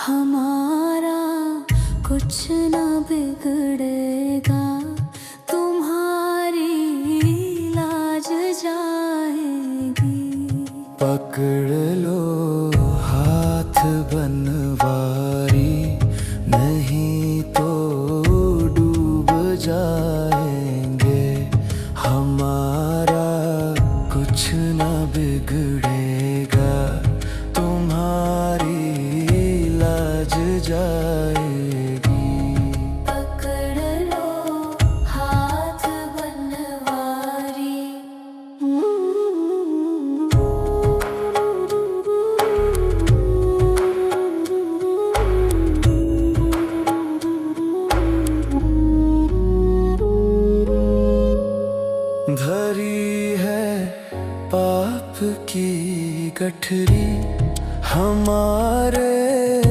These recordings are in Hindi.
हमारा कुछ न बिगड़ेगा, तुम्हारी लाज जाएगी। पकड़ लो हाथ बनवारी, नहीं तो डूब जाएंगे। हमारा कुछ न बिगड़ेगा, तुम्हारी लाज जाएगी। पकड़ लो हाथ बनवारी। धरी है पाप की गठरी, हमारे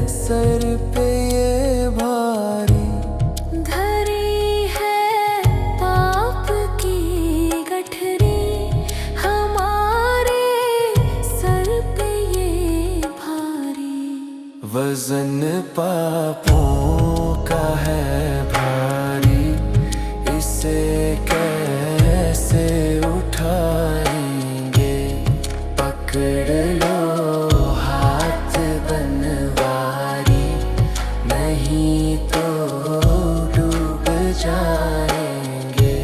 सर पे ये भारी। धरी है पाप की गठरी, हमारे सर पे ये भारी। वजन पापों का है भारी, इसे कैसे उठाएंगे। पकड़ लो हाथ बनवारी, नहीं तो डूब जाएंगे।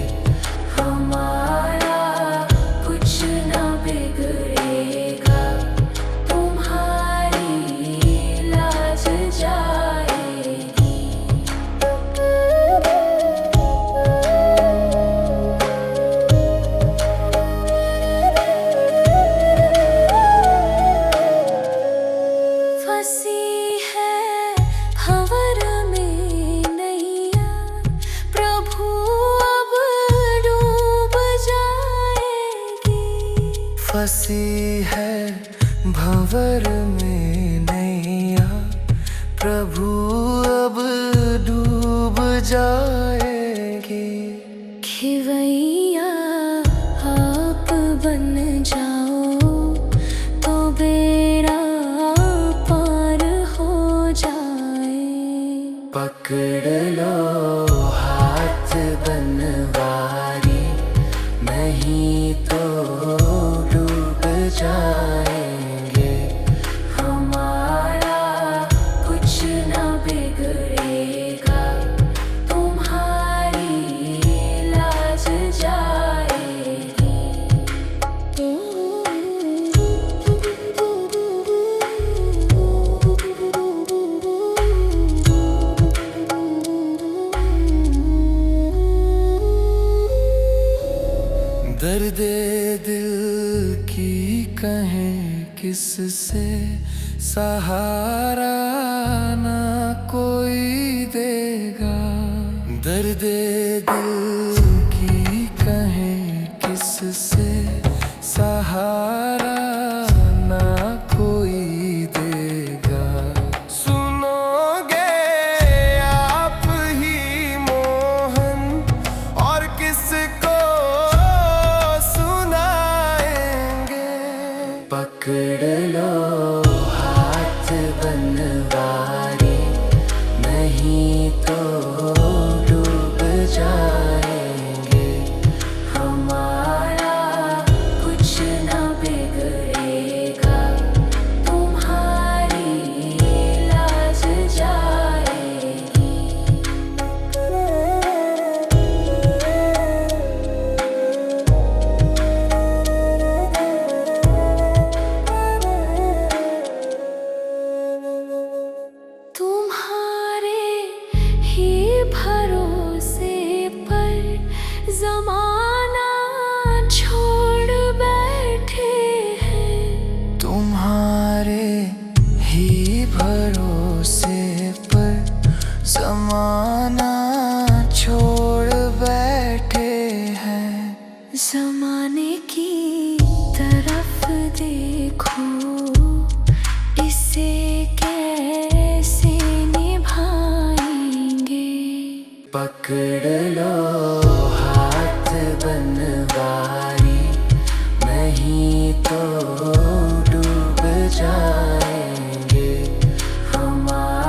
हमारा कुछ न बिगड़ेगा, तुम्हारी लाज जाएगी। फंसी है भंवर में नैया, प्रभु अब डूब जाएगी। फंसी है भंवर में नैया, प्रभु अब डूब जाएगी। खिवैया आप बन जाओ, तो बेड़ा पार हो जाए। पकड़ लो हाथ बनवारी, नहीं तो डूब जाएंगे। हमारा कुछ न बिगड़ेगा, तुम्हारी लाज जाएगी। दर्दे दिल की कहें किससे, सहारा ना कोई देगा। दर्दे दिल की कहें किससे, सहारा ना कोई देगा। सुनोगे आप ही मोहन, और किसको पकड़ लो हाथ बनवारी, नहीं तो डूब जाएंगे। हमारा कुछ न बिगड़ेगा, तुम्हारी लाज जाएगी। तुम्हारे ही भरोसे पर ज़माना छोड़ बैठे हैं। तुम्हारे ही भरोसे पर ज़माना छोड़ बैठे हैं। ज़माने की तरफ देखो, इसे कैसे निभाएंगे। पकड़ लो हाथ बनवारी, नहीं तो डूब जाएंगे। हमारा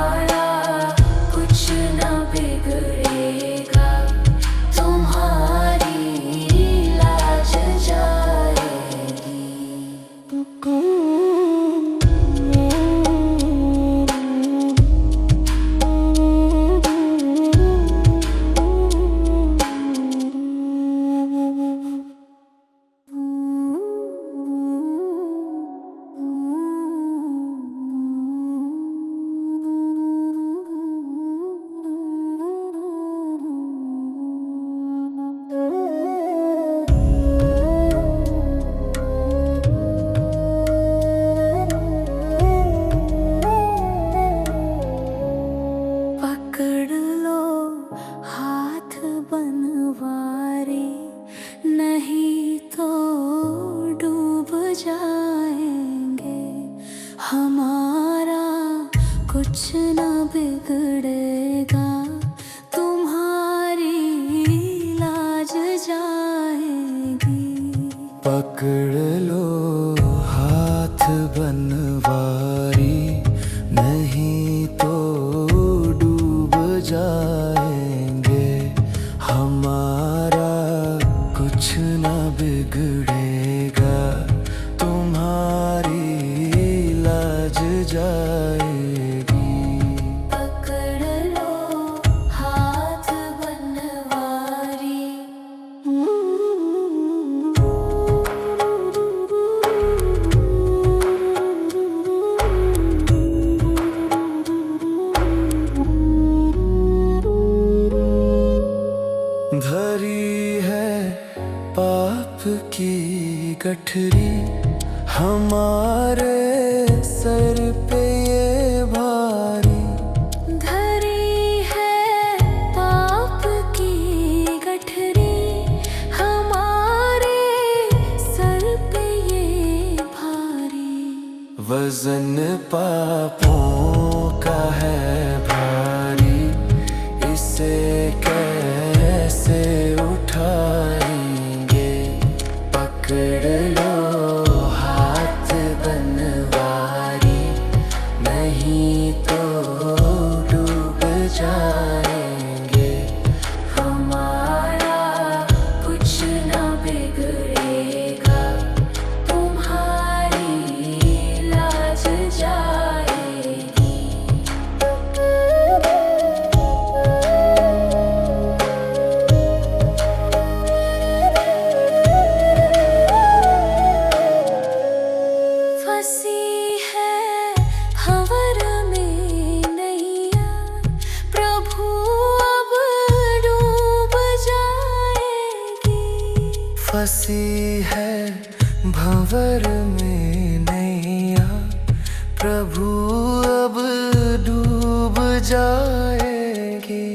पकड़ लो हाथ बनवारी, नहीं तो डूब जाएंगे। हमारा कुछ न बिगड़ेगा, तुम्हारी लाज जाएगी। पकड़ लो हाथ बनवारी, नहीं तो डूब जाएंगे। हमारा कुछ न बिगड़ेगा, तुम्हारी लाज जाएगी। पकड़ लो हाथ बनवारी। धरी है पाप की गठरी, हमारे सर पे ये भारी। धरी है पाप की गठरी, हमारे सर पे ये भारी। वजन पापों का है भारी, इसे कैसे उठाएंगे। पकड़ लो हाथ बनवारी, नहीं तो डूब जाएंगे। हमारा कुछ न बिगड़ेगा, तुम्हारी लाज जाएगी। फंसी है भंवर में नैया, प्रभु अब डूब जाएगी। फंसी है भंवर में नैया, प्रभु अब डूब जाएगी।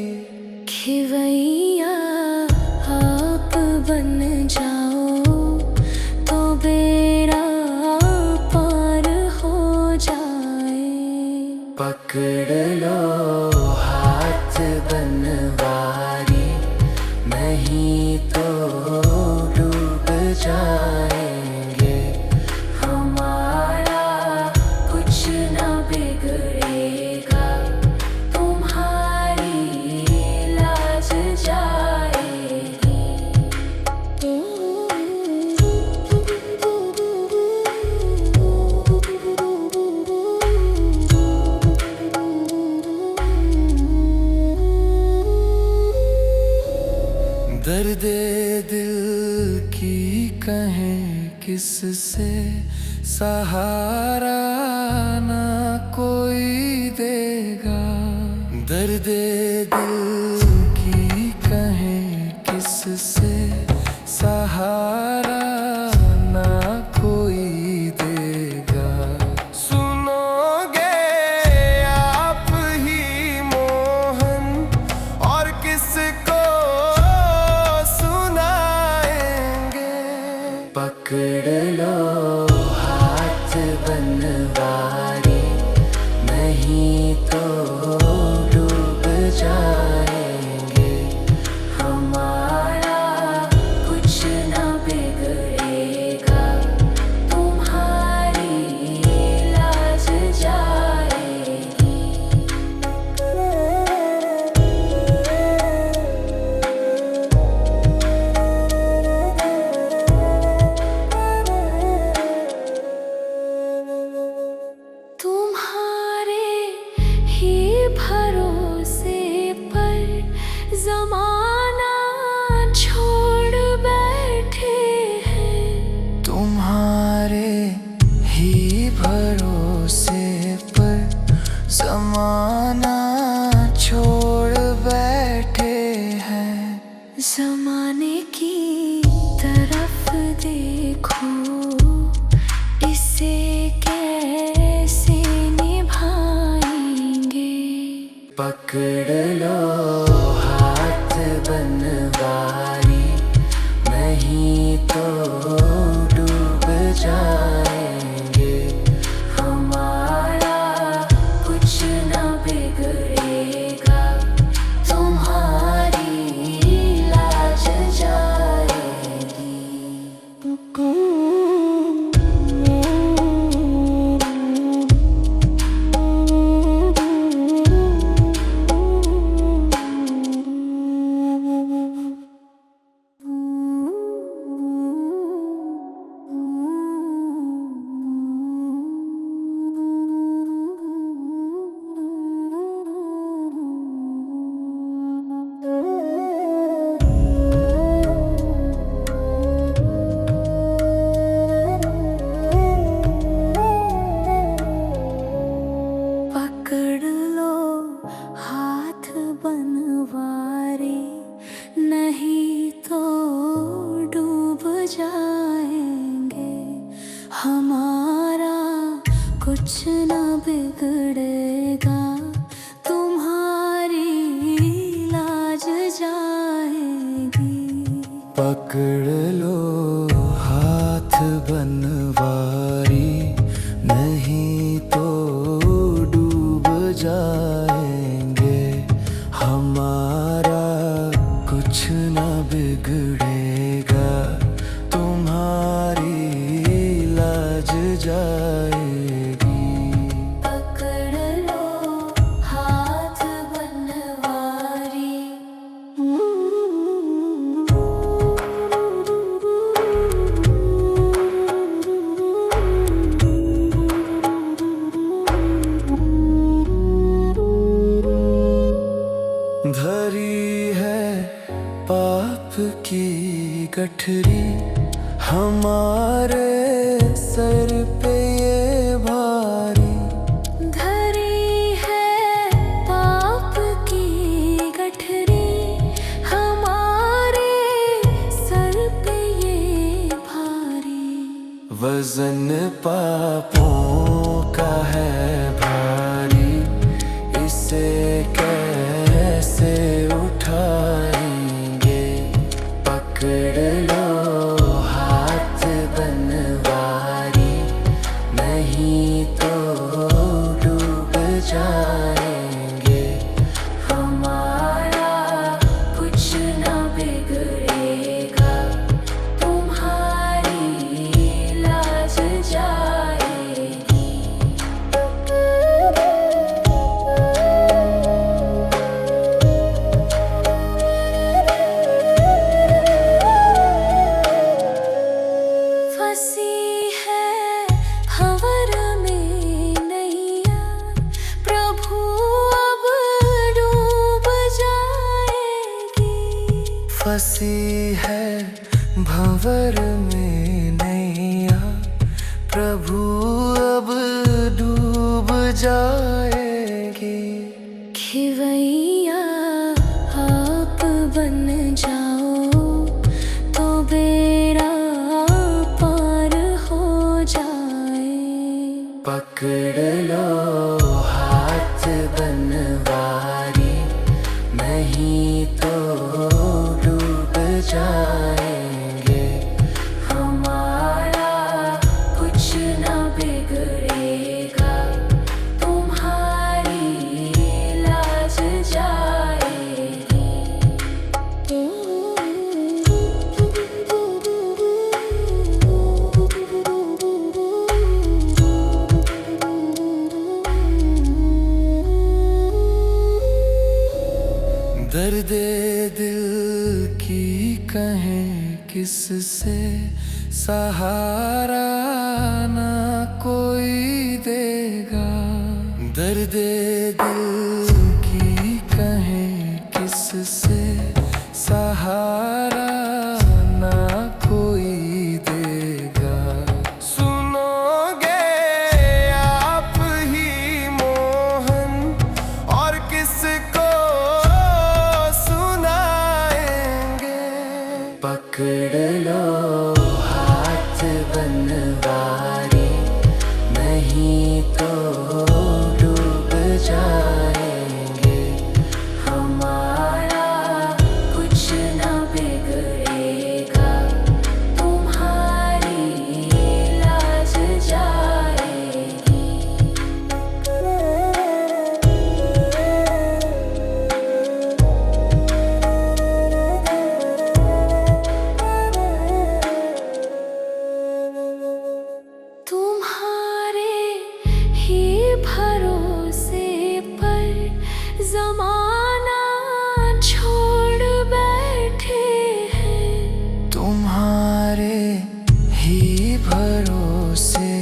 खिवैया आप बन जाओ, तो बेड़ा पार हो जाए। पकड़ लो हाथ बनवारी, नहीं तो डूब जाएंगे। हमारा कुछ न बिगड़ेगा, तुम्हारी लाज जाएगी। दर्द दिल की कहें किससे, सहारा ना कोई देगा। दर्द दिल की कहें किससे, सहारा ना कोई देगा। सुनोगे आप ही मोहन, और किसको सुनाएंगे। पकड़ लो हाथ बनवारी, नहीं तो डूब जाए। भरोसे पर ज़माना छोड़ बैठे हैं। ज़माने की तरफ देखो, इसे कैसे निभाएंगे। पकड़ लो हाथ बनवारी, नहीं तो डूब जाएंगे। हमारा कुछ न बिगड़ेगा, तुम्हारी लाज जाएगी। पकड़ लो हाथ बनवारी, नहीं तो डूब जाएंगे। हमारा कुछ न बिगड़ेगा, तुम्हारी लाज जाएगी। पकड़ लो हाथ बनवारी, नहीं तो डूब जाएंगे। हमारा कुछ न बिगड़ेगा, तुम्हारी लाज जाएगी। पकड़ लो हाथ बनवारी। धरी है पाप की गठरी, हमारे सर पे ये भारी। धरी है पाप की गठरी, हमारे सर पे ये भारी। वजन पापों का है भारी, इसे कैसे उठाएंगे। पकड़ लो हाथ बनवारी, नहीं तो डूब जाएंगे। हमारा कुछ न बिगड़ेगा, तुम्हारी लाज जाएगी। फंसी है भंवर में नैया, प्रभु अब डूब जाएगी। फंसी है भंवर में नैया, प्रभु अब डूब जाएगी। खिवैया आप बन जाओ, तो बेड़ा पार हो जाए। पकड़ लो हाथ बनवारी, नहीं तो डूब जाएंगे। हमारा कुछ न बिगड़ेगा, तुम्हारी लाज जाएगी। दर्दे दिल की कहें किससे, सहारा ना कोई देगा। दर्दे दिल की कहें किससे, सहारा ना कोई देगा। सुनोगे भरोसे पर जमाना छोड़ बैठे हैं। तुम्हारे ही भरोसे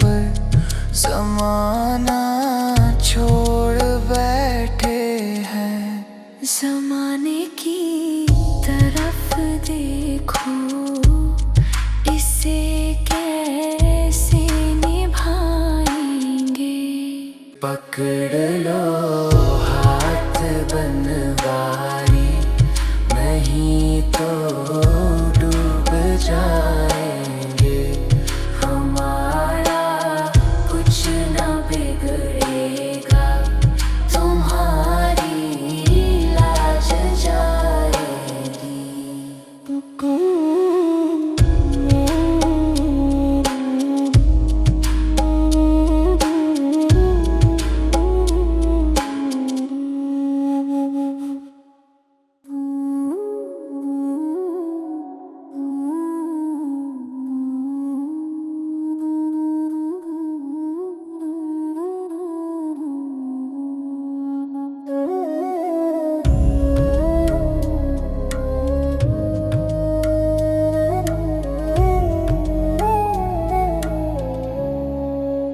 पर जमाना छोड़ बैठे हैं। जमाने की तरफ देखो, इसे कैसे निभाएंगे। पकड़ लो हाथ बनवारी, नहीं तो डूब जाएंगे। हमारा कुछ न बिगड़ेगा, तुम्हारी लाज जाएगी।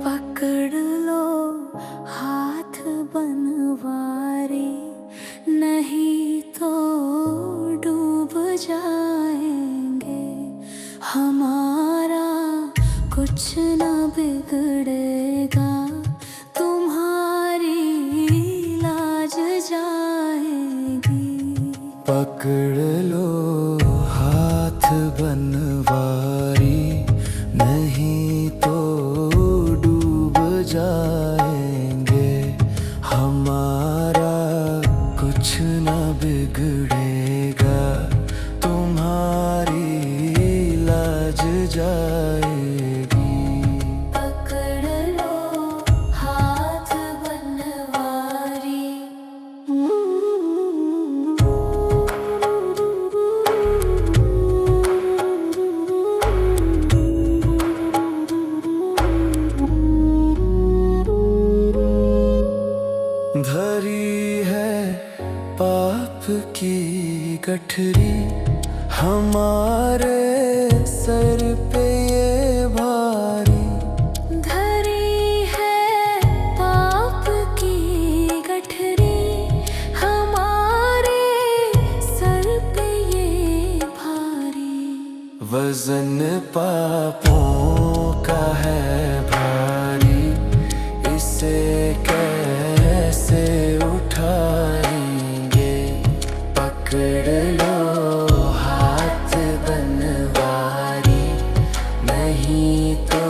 पकड़ लो हाथ बनवारी, नहीं तो डूब जाएंगे। हमारा कुछ न बिगड़ेगा, तुम्हारी लाज जाएगी। पकड़ लो हाथ बनवारी, नहीं तो डूब जाएंगे। हमारा कुछ न बिगड़ेगा, तुम्हारी लाज जाएगी। पकड़ लो हाथ बनवारी। धरी है पाप की गठरी, हमारे सर पे ये भारी। धरी है पाप की गठरी, हमारे सर पे ये भारी। वजन पापों का है भारी, इसे कैसे उठाएंगे। पकड़ लो हाथ बनवारी, नहीं तो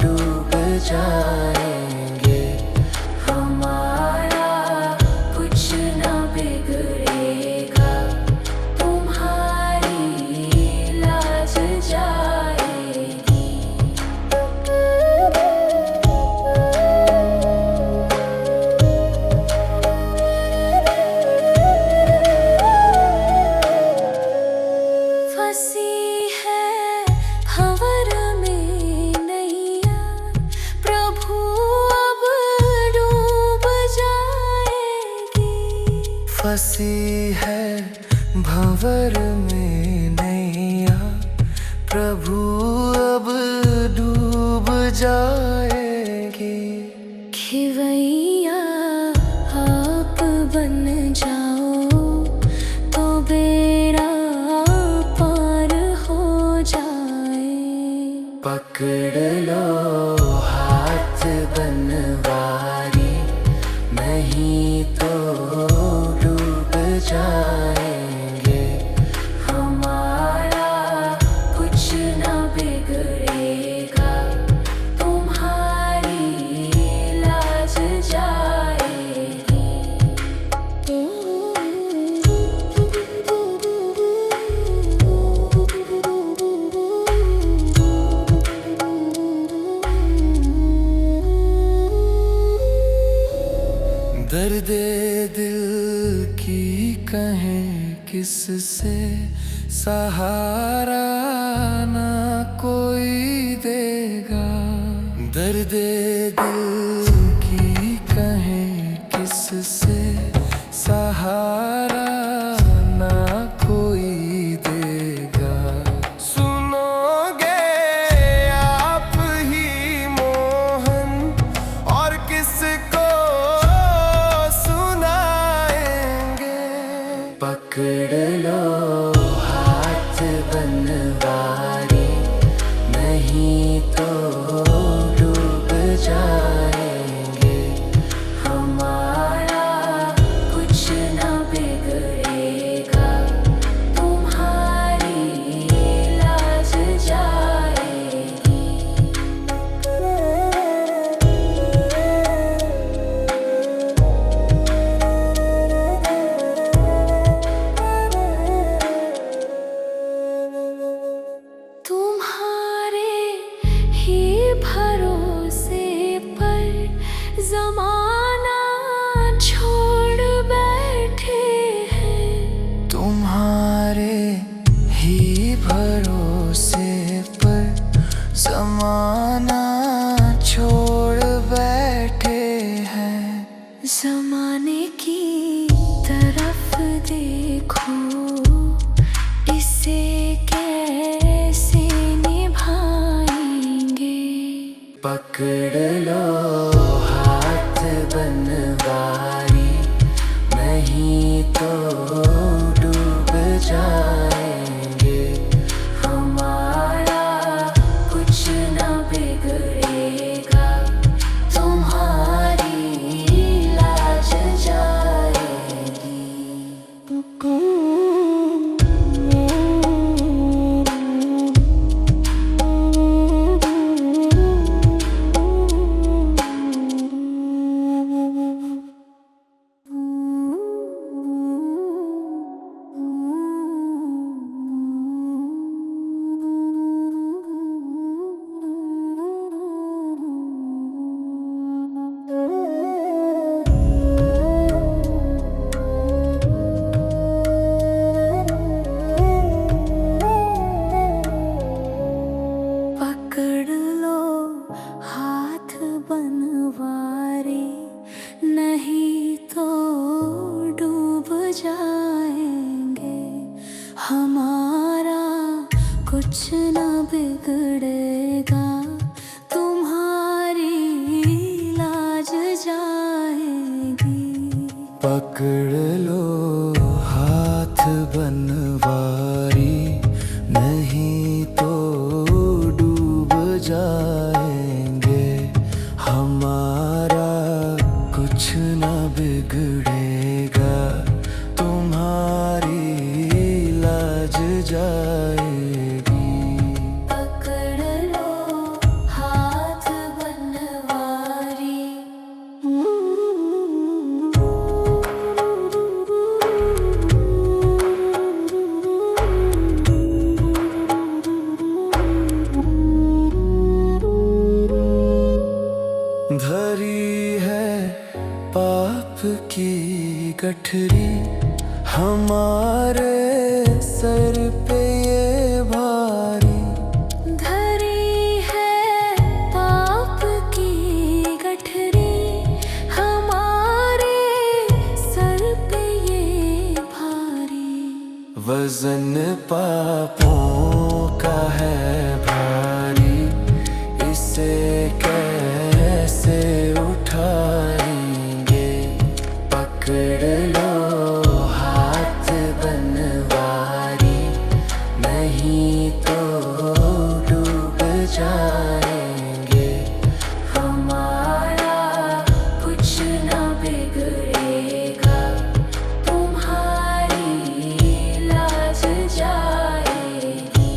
डूब जाएंगे। हमारा कुछ न बिगड़ेगा, तुम्हारी लाज जाएगी। फंसी है भंवर में नैया, प्रभु अब डूब जाएगी। फंसी है भंवर में नैया, प्रभु अब डूब जाएगी। खिवैया आप बन जाओ, तो बेड़ा पार हो जाए। पकड़ लो हाथ बनवारी, नहीं तो डूब जाएंगे। हमारा कुछ न बिगड़ेगा, तुम्हारी लाज जाएगी। दर्द दिल की कहें किससे, सहारा ना कोई देगा। दर्द दिल की कहें किससे, सहारा ना कोई देगा। सुनोगे आप ही मोहन, और किसको सुनाएंगे। पकड़ लो हाथ बनवारी, नहीं तो डूब जाएंगे। हमारा कुछ न बिगड़ेगा, तुम्हारी लाज जाएगी। तुम्हारे ही भरोसे पर जमाना छोड़ बैठे हैं। तुम्हारे ही भरोसे पर जमाना छोड़ बैठे हैं। जमाने की तरफ देखो, इसे कैसे निभाएंगे। पकड़ लो हाथ बनवारी, नहीं तो डूब जाएंगे। हमारा कुछ न बिगड़ेगा, तुम्हारी लाज जाएगी। पकड़ लो हाथ बनवारी, नहीं तो डूब जाएंगे। हमारा कुछ न बिगड़ेगा, तुम्हारी लाज जाएगी। पकड़ लो हाथ बनवारी, नहीं तो डूब जाएंगे। हमारा कुछ न बिगड़ेगा, तुम्हारी लाज जाएगी। पकड़ लो हाथ बनवारी। धरी है पाप की गठरी, हमारे सर पे ये भारी। धरी है पाप की गठरी, हमारे सर पे ये भारी। वजन पापों का है भारी, इसे कैसे उठाएंगे। पकड़ लो हाथ बनवारी, नहीं तो डूब जाएंगे। हमारा कुछ न बिगड़ेगा, तुम्हारी लाज जाएगी।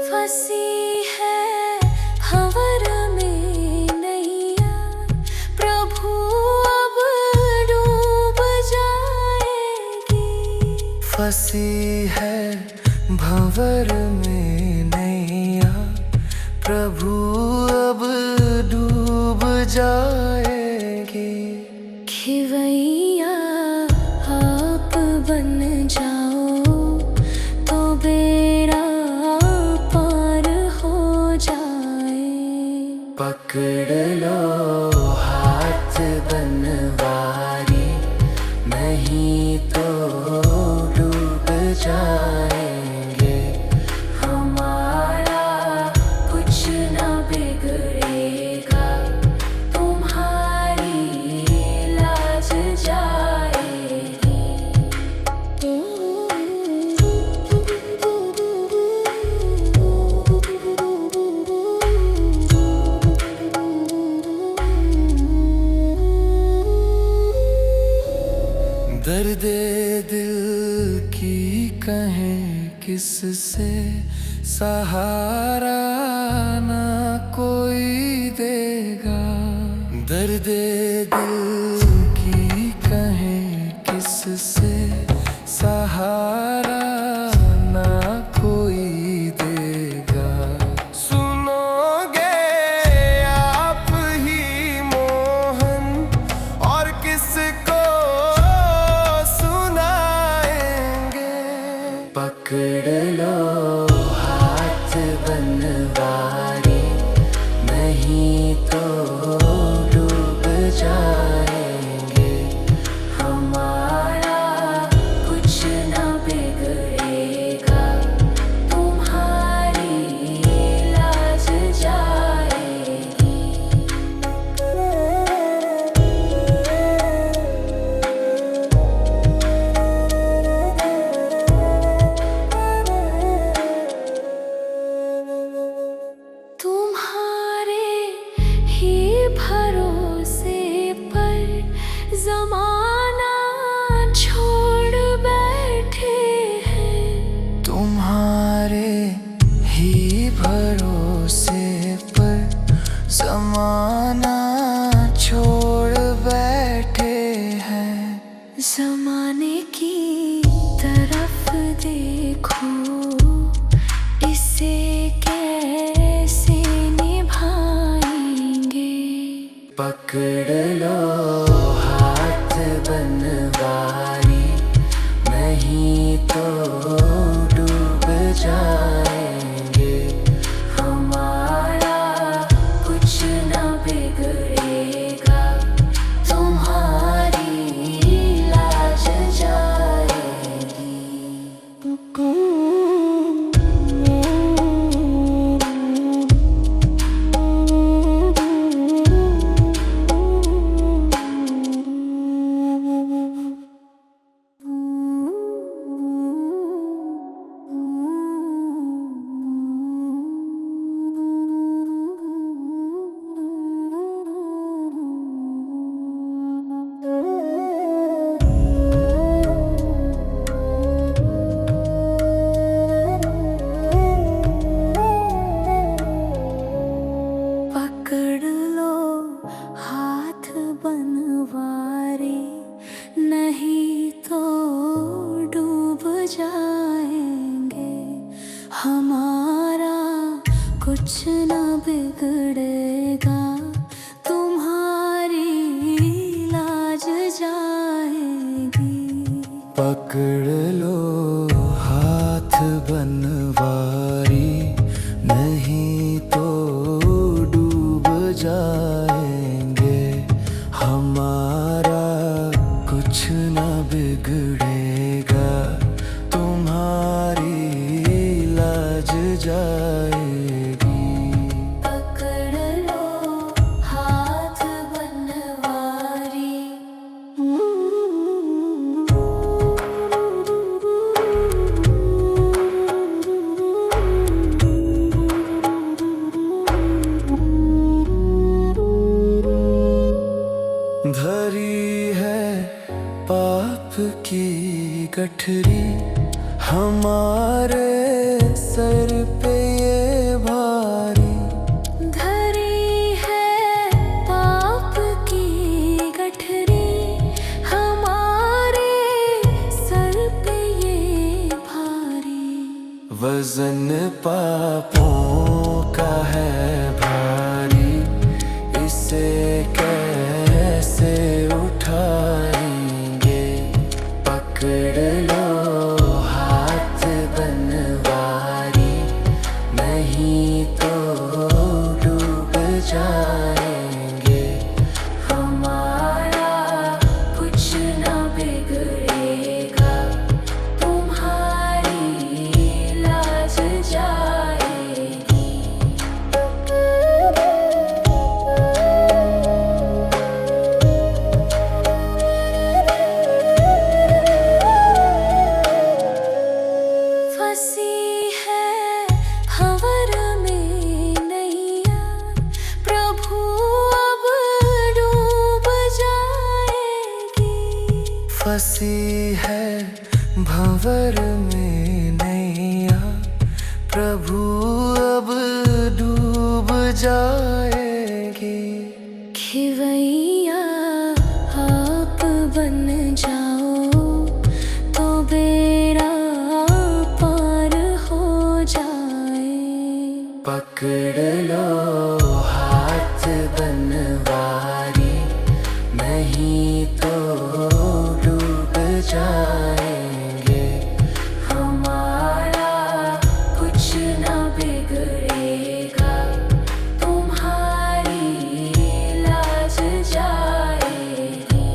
फंसी है भंवर में नैया, प्रभु अब डूब जाएगी। फंसी है भंवर में नैया, प्रभु अब डूब जाएगी। खिवैया पकड़ लो हाथ बनवारी, नहीं तो डूब जाएंगे। हमारा कुछ न बिगड़ेगा, तुम्हारी लाज जाएगी। दर्द दिल की कहें किससे, सहारा ना कोई देगा। दर्द दिल की कहें किससे, सहारा ना कोई देगा। सुनोगे आप ही मोहन, और किसको पकड़ लो हाथ बनवारी, नहीं तो डूब जाएंगे। हमारा कुछ न बिगड़ेगा, तुम्हारी लाज जाएगी। भरोसे पर ज़माना छोड़ बैठे हैं। तुम्हारे ही भरोसे पर ज़माना छोड़ बैठे हैं। ज़माने की तरफ देखो, इसे कैसे पकड़ लो हाथ बनवारी, नहीं तो डूब जाएंगे। हमारा कुछ न बिगड़ेगा, तुम्हारी लाज जाएगी। नहीं तो डूब जाएंगे। हमारा कुछ न बिगड़ेगा, तुम्हारी लाज जाएगी। पकड़ लो हाथ बनवारी, नहीं तो डूब जाएंगे। हमारा कुछ न बिगड़ेगा, तुम्हारी लाज जाएगी। पकड़ लो हाथ बनवारी। धरी है पाप की गठरी, हमारे सर पे ये भारी। धरी है पाप की गठरी, हमारे सर पे ये भारी। वजन पापों का है भारी, इसे कैसे उठाएंगे। पकड़ लो हाथ बनवारी, नहीं तो डूब जाए। फंसी है भंवर में नैया, प्रभु अब डूब जाएगी। खिवैया आप बन जाओ तो बेड़ा पार हो जाए। पकड़ लो हाथ बनवारी, नहीं तो डूब जाएंगे। हमारा कुछ न बिगड़ेगा, तुम्हारी लाज जाएगी।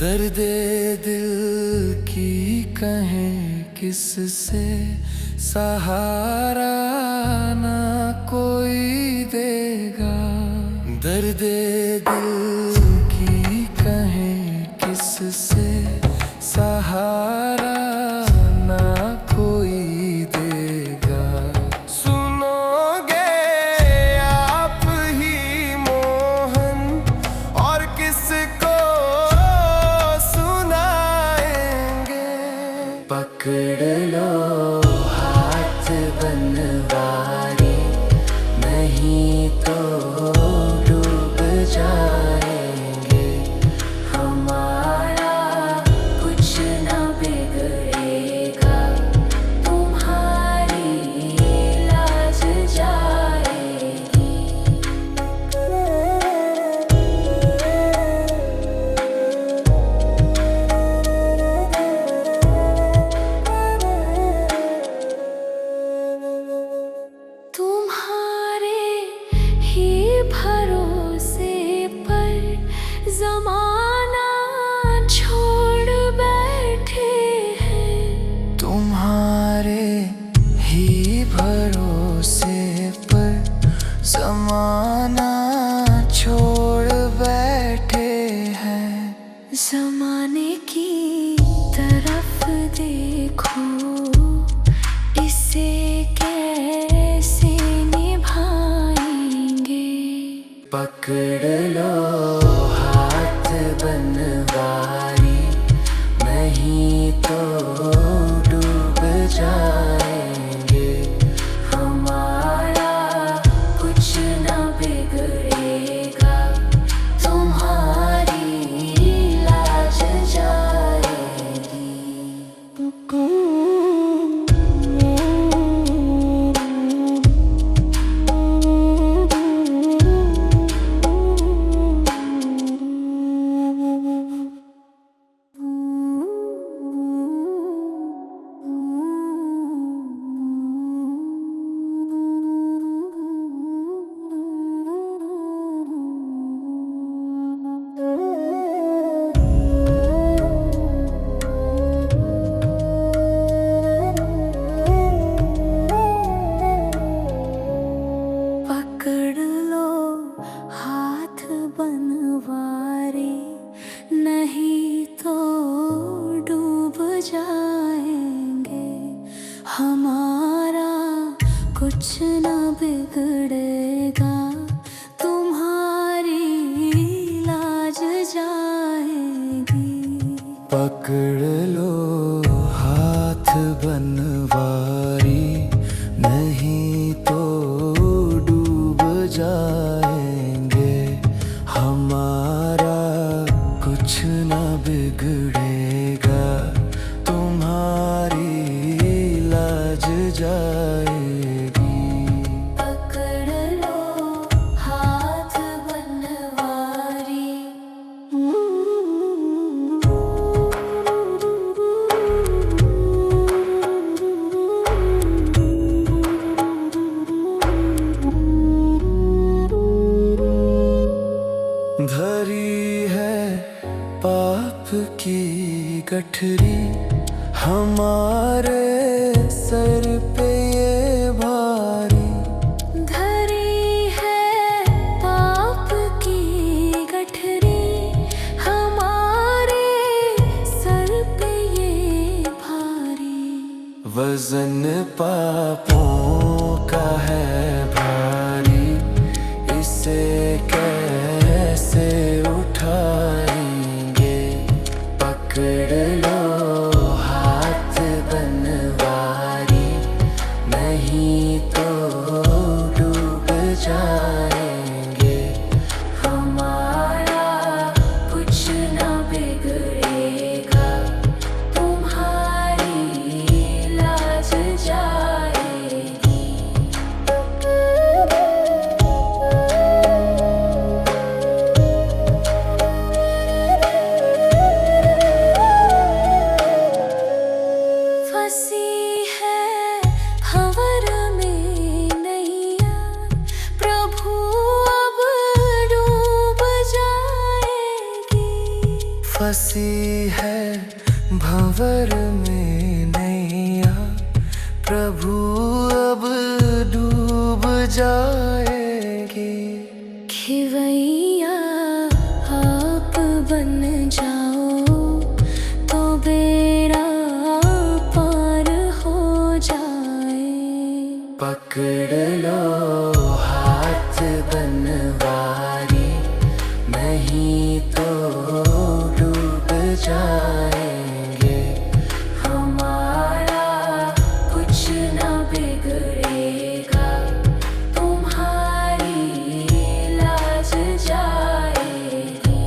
दर्दे दिल की कहें किससे, सहारा ना कोई देगा। दर्दे दिल की कहें किससे, सहारा ना कोई देगा। सुनोगे आप ही मोहन, और किसको पकड़ लो हाथ बनवारी, नहीं तो डूब जाएंगे। हमारा कुछ न बिगड़ेगा, तुम्हारी लाज जाएगी। तुम्हारे ही भरोसे पर ज़माना छोड़ बैठे हैं। तुम्हारे ही भरोसे पर ज़माना छोड़ बैठे हैं। ज़माने की तरफ देखो, इसे कैसे निभाएंगे। पकड़ लो हाथ बनवारी, नहीं तो डूब जाएंगे। हमारा कुछ न बिगड़ेगा, तुम्हारी लाज जाएगी। पकड़ लो हाथ बनवारी, नहीं तो डूब जाएंगे। हमारा कुछ न बिगड़ेगा, तुम्हारी लाज जाएगी। पकड़ लो हाथ बनवारी, नहीं तो डूब जाएंगे। हमारा कुछ न बिगड़ेगा, तुम्हारी लाज जाएगी। पकड़ लो हाथ बनवारी। धरी है पाप की गठरी, हमारे सर पे ये भारी। धरी है पाप की गठरी, हमारे सर पे ये वजन पापों का है भारी, इसे कैसे उठाएंगे। पकड़ लो हाथ बनवारी, नहीं तो डूब जाएंगे। हमारा कुछ न बिगड़ेगा, तुम्हारी लाज जाएगी। फंसी है भंवर में नैया, प्रभु अब डूब जाएगी। फंसी है भंवर में नैया, प्रभु अब डूब जाएगी। खिवैया आप बन जाओ, तो बेड़ा पार हो जाए। पकड़ लो हाथ बनवारी, नहीं तो डूब जाएंगे। हमारा कुछ न बिगड़ेगा, तुम्हारी लाज जाएगी।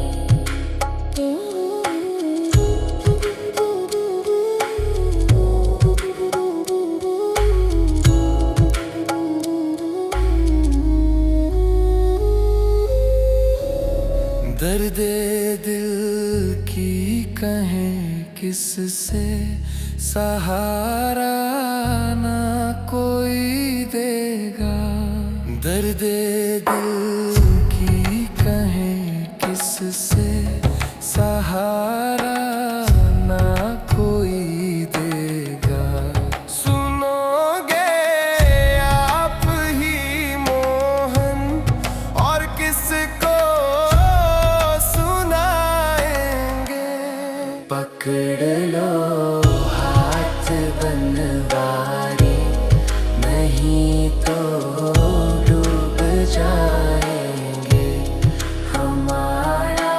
दर्दे दिल की कहें किससे, सहारा ना कोई देगा। दर्दे दिल की कहें किससे, सहारा ना कोई देगा। सुनोगे आप ही मोहन, और किसको सुनाएंगे। पकड़ लो हाथ बनवारी, नहीं तो डूब जाएंगे। हमारा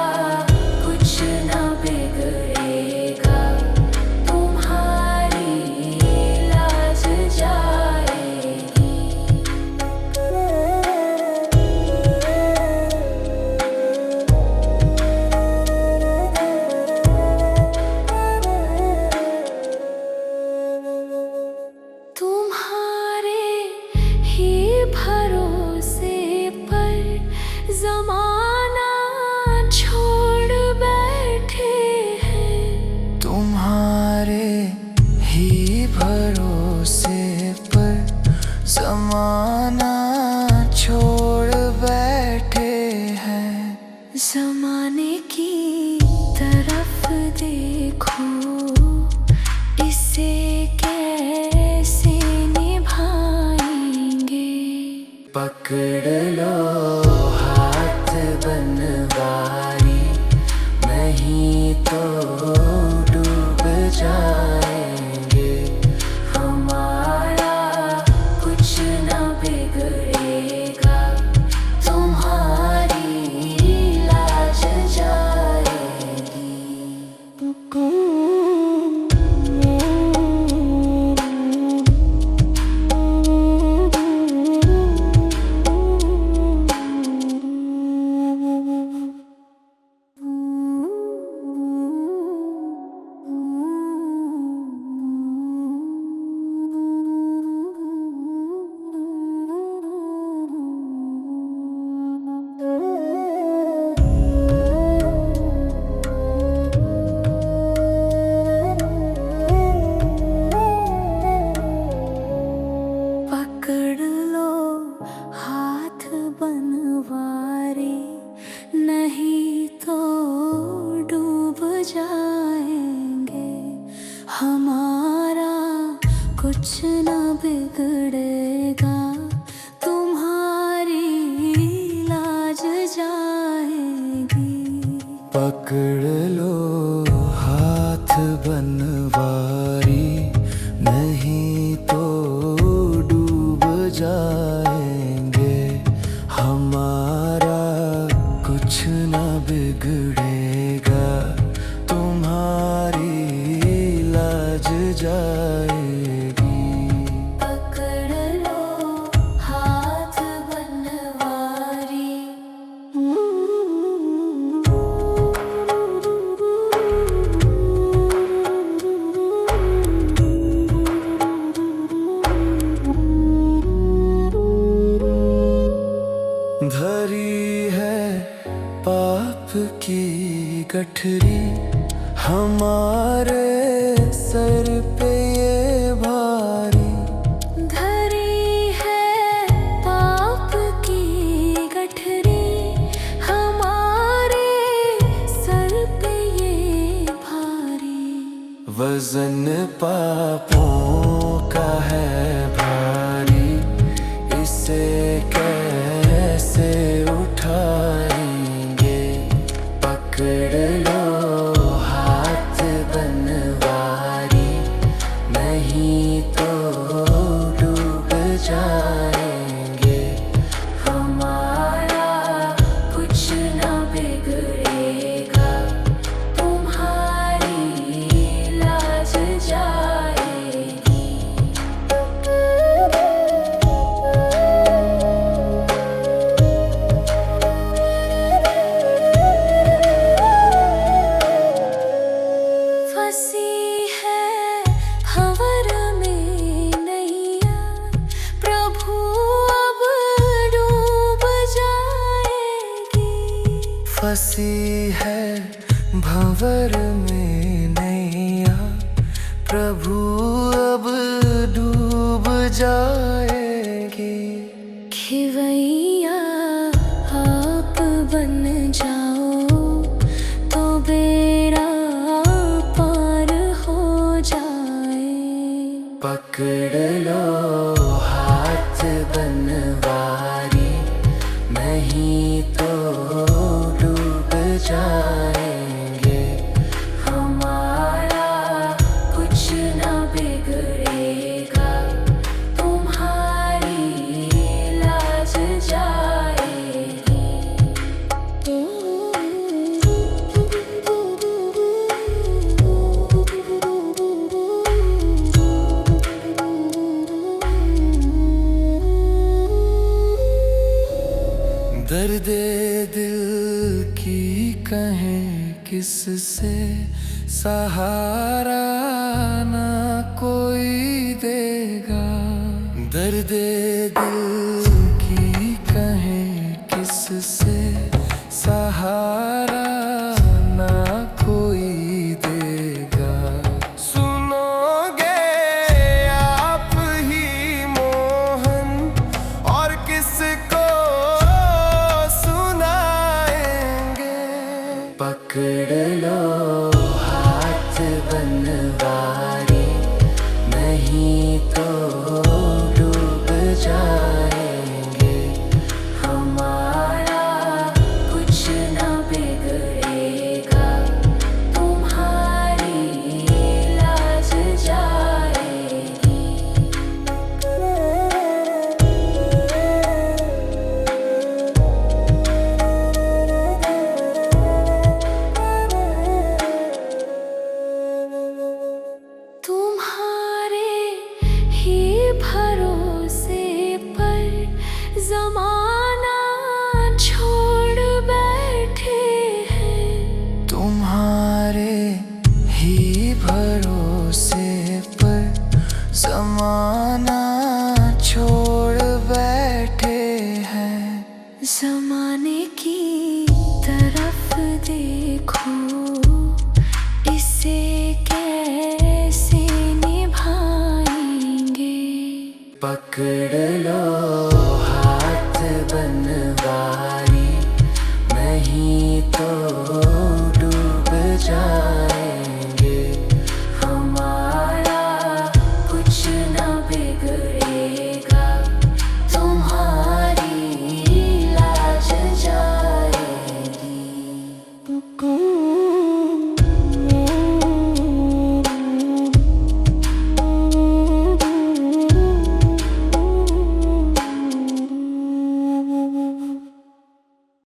कुछ न बिगड़ेगा, तुम्हारी लाज जाएगी। तुम्हारे ही भरोसे पर ज़माना छोड़ बैठे हैं। तुम्हारे ही भरोसे पर ज़माना छोड़ बैठे हैं। ज़माने की तरफ देखो, इसे कैसे निभाएंगे। पकड़ लो हाथ बनवारी, नहीं तो डूब जाएंगे। हमारा कुछ न बिगड़ेगा, तुम्हारी लाज जाएगी। पकड़ लो हाथ बनवारी, नहीं तो डूब जाएंगे। हमारा कुछ न बिगड़ेगा, तुम्हारी लाज जाएगी। पकड़ लो हाथ बनवारी, नहीं लाज जाएगी। पकड़ लो हाथ बनवारी। धरी है पाप की गठरी हमारे सर पे ये भारी। धरी है पाप की गठरी हमारे सर पे ये भारी। वजन पापों का है भारी, इसे कैसे उठाएंगे। पकड़ लो हाथ बनवारी, नहीं तो डूब जाएंगे। हमारा कुछ न बिगड़ेगा, तुम्हारी लाज जाएगी। फंसी है भंवर में नैया, प्रभु अब डूब जाएगी। फंसी है भंवर में नैया, प्रभु अब डूब जाएगी। खिवैया आप बन जाओ तो बेड़ा पार हो जाए। पकड़ लो हाथ बनवारी, नहीं तो डूब जाएंगे। हमारा कुछ न बिगड़ेगा, तुम्हारी लाज जाएगी। दर्द दिल की कहें किससे, सहारा ना कोई देगा। दर्द दिल की कहें किससे, सहारा ना कोई देगा। सुनोगे आप ही मोहन, और किसको पकड़ लो हाथ बनवारी, नहीं तो डूब जाएंगे। हमारा कुछ न बिगड़ेगा, तुम्हारी लाज जाएगी। तुम्हारे ही भरोसे पर ज़माना छोड़ बैठे हैं। तुम्हारे ही भरोसे पर ज़माना छोड़ बैठे हैं। ज़माने की तरफ देखो, इसे कैसे निभाएंगे। पकड़ लो